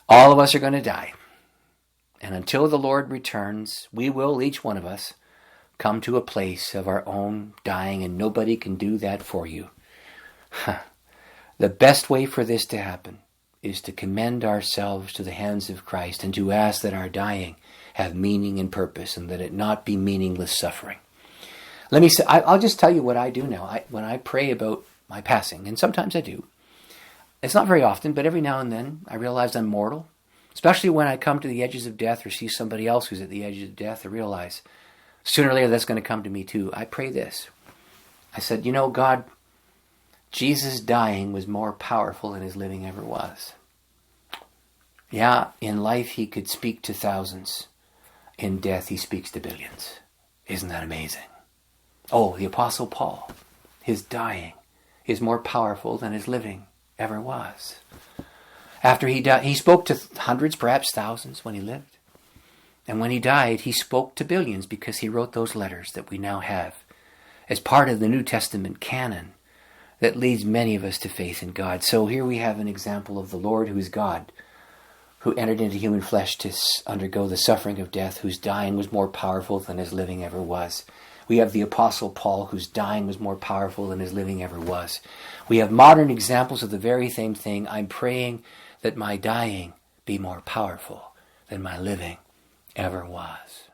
All of us are going to die. And until the Lord returns, we will, each one of us, come to a place of our own dying, and nobody can do that for you. The best way for this to happen is to commend ourselves to the hands of Christ and to ask that our dying have meaning and purpose, and that it not be meaningless suffering. Let me say, I'll just tell you what I do now. When I pray about my passing, and sometimes I do, it's not very often, but every now and then I realize I'm mortal. Especially when I come to the edges of death or see somebody else who's at the edges of death, I realize sooner or later that's going to come to me too. I pray this. I said, God, Jesus dying was more powerful than his living ever was. Yeah, in life he could speak to thousands. In death he speaks to billions. Isn't that amazing? Oh, the Apostle Paul, his dying is more powerful than his living ever was. After he died, he spoke to hundreds, perhaps thousands when he lived. And when he died, he spoke to billions because he wrote those letters that we now have as part of the New Testament canon that leads many of us to faith in God. So here we have an example of the Lord who is God, who entered into human flesh to undergo the suffering of death, whose dying was more powerful than his living ever was. We have the Apostle Paul, whose dying was more powerful than his living ever was. We have modern examples of the very same thing. I'm praying that my dying be more powerful than my living ever was.